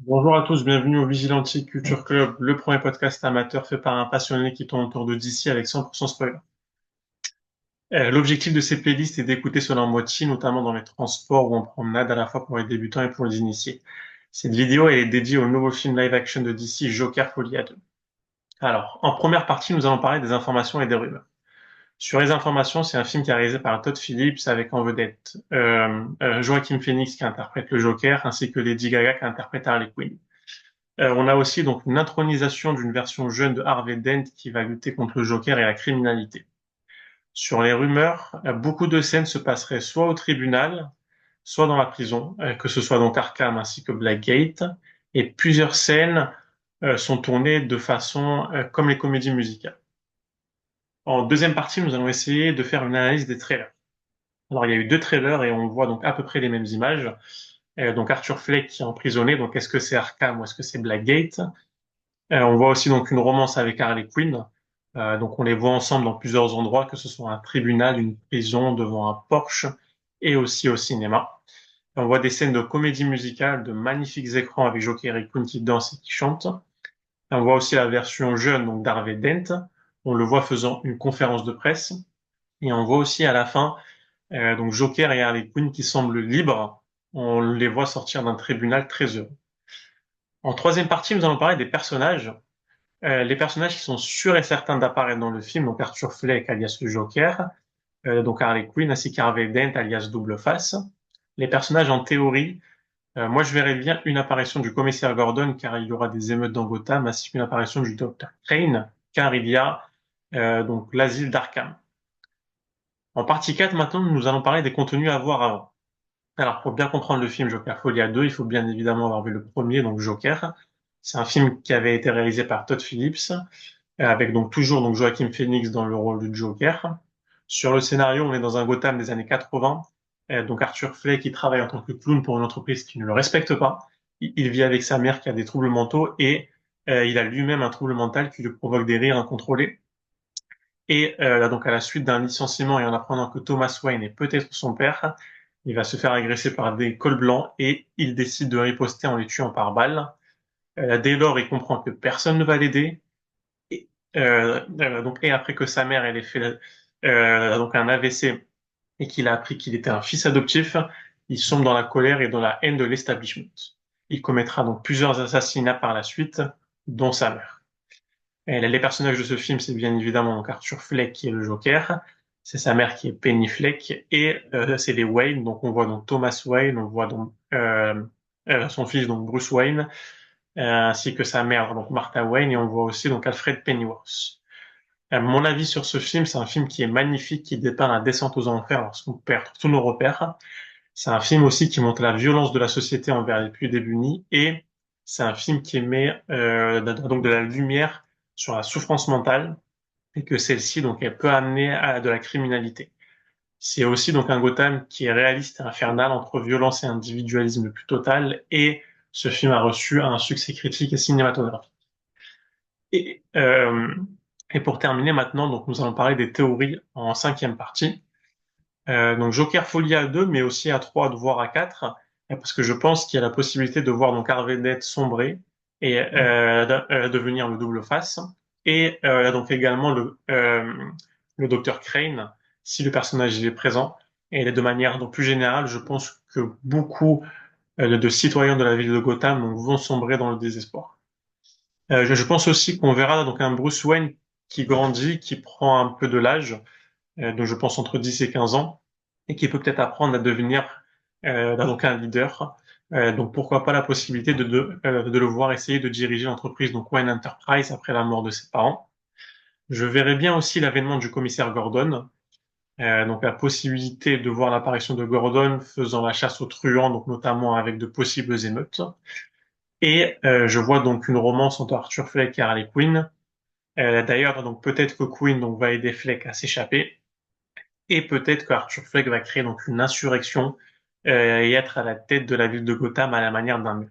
Bonjour à tous, bienvenue au Vigilante Culture Club, le premier podcast amateur fait par un passionné qui tourne autour de DC avec 100% spoiler. L'objectif de ces playlists est d'écouter cela en moitié, notamment dans les transports ou en promenade, à la fois pour les débutants et pour les initiés. Cette vidéo elle est dédiée au nouveau film live-action de DC, Joker Folie à 2. Alors, en première partie, nous allons parler des informations et des rumeurs. Sur les informations, c'est un film qui est réalisé par Todd Phillips avec en vedette Joaquin Phoenix qui interprète le Joker, ainsi que Lady Gaga qui interprète Harley Quinn. On a aussi donc une intronisation d'une version jeune de Harvey Dent qui va lutter contre le Joker et la criminalité. Sur les rumeurs, beaucoup de scènes se passeraient soit au tribunal, soit dans la prison, que ce soit donc Arkham ainsi que Blackgate, et plusieurs scènes sont tournées de façon comme les comédies musicales. En deuxième partie, nous allons essayer de faire une analyse des trailers. Alors, il y a eu deux trailers et on voit donc à peu près les mêmes images. Donc Arthur Fleck qui est emprisonné, donc est-ce que c'est Arkham ou est-ce que c'est Blackgate? On voit aussi donc une romance avec Harley Quinn. Donc on les voit ensemble dans plusieurs endroits, que ce soit un tribunal, une prison, devant un Porsche et aussi au cinéma. On voit des scènes de comédie musicale, de magnifiques écrans avec Joker et Quinn qui dansent et qui chantent. On voit aussi la version jeune donc d'Harvey Dent. On le voit faisant une conférence de presse. Et on voit aussi à la fin donc Joker et Harley Quinn qui semblent libres. On les voit sortir d'un tribunal très heureux. En troisième partie, nous allons parler des personnages. Les personnages qui sont sûrs et certains d'apparaître dans le film, donc Arthur Fleck alias le Joker, donc Harley Quinn ainsi qu'Harvey Dent alias Double Face. Les personnages en théorie, moi je verrais bien une apparition du commissaire Gordon car il y aura des émeutes dans Gotham, ainsi qu'une apparition du docteur Crane car il y a donc l'asile d'Arkham. En partie 4, maintenant, nous allons parler des contenus à voir avant. Alors, pour bien comprendre le film Joker Folie 2, il faut bien évidemment avoir vu le premier, donc Joker. C'est un film qui avait été réalisé par Todd Phillips, avec donc toujours donc Joaquin Phoenix dans le rôle du Joker. Sur le scénario, on est dans un Gotham des années 80. Donc Arthur Fleck qui travaille en tant que clown pour une entreprise qui ne le respecte pas. Il vit avec sa mère qui a des troubles mentaux et il a lui-même un trouble mental qui lui provoque des rires incontrôlés. Et donc à la suite d'un licenciement et en apprenant que Thomas Wayne est peut-être son père, il va se faire agresser par des cols blancs et il décide de riposter en les tuant par balles. Dès lors, il comprend que personne ne va l'aider. Et, donc, et après que sa mère elle ait fait donc un AVC et qu'il a appris qu'il était un fils adoptif, il sombre dans la colère et dans la haine de l'establishment. Il commettra donc plusieurs assassinats par la suite, dont sa mère. Et les personnages de ce film, c'est bien évidemment donc Arthur Fleck qui est le Joker, c'est sa mère qui est Penny Fleck et c'est les Wayne. Donc on voit donc Thomas Wayne, on voit donc son fils donc Bruce Wayne, ainsi que sa mère donc Martha Wayne et on voit aussi donc Alfred Pennyworth. Mon avis sur ce film, c'est un film qui est magnifique, qui dépeint la descente aux enfers lorsqu'on perd tous nos repères. C'est un film aussi qui montre la violence de la société envers les plus démunis et c'est un film qui émet donc de la lumière sur la souffrance mentale et que celle-ci donc elle peut amener à de la criminalité. C'est aussi donc un Gotham qui est réaliste et infernal entre violence et individualisme le plus total et ce film a reçu un succès critique et cinématographique. Et, euh, et pour terminer maintenant, donc nous allons parler des théories en cinquième partie. Donc Joker Folie à 2, mais aussi à 3, voire à 4, parce que je pense qu'il y a la possibilité de voir donc Harvey Dent sombrer et devenir le double face, et donc également le docteur Crane, si le personnage est présent. Et de manière donc plus générale, je pense que beaucoup de citoyens de la ville de Gotham donc, vont sombrer dans le désespoir. Je pense aussi qu'on verra donc un Bruce Wayne qui grandit, qui prend un peu de l'âge, donc je pense entre 10 et 15 ans, et qui peut peut-être apprendre à devenir donc un leader. Donc pourquoi pas la possibilité de le voir essayer de diriger l'entreprise donc Wayne Enterprise après la mort de ses parents. Je verrais bien aussi l'avènement du commissaire Gordon, donc la possibilité de voir l'apparition de Gordon faisant la chasse aux truands, donc notamment avec de possibles émeutes. Et je vois donc une romance entre Arthur Fleck et Harley Quinn. D'ailleurs, donc peut-être que Quinn donc va aider Fleck à s'échapper. Et peut-être qu'Arthur Fleck va créer donc une insurrection et être à la tête de la ville de Gotham à la manière d'un mur.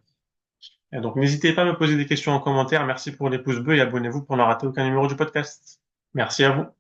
Donc n'hésitez pas à me poser des questions en commentaire. Merci pour les pouces bleus et abonnez-vous pour ne rater aucun numéro du podcast. Merci à vous.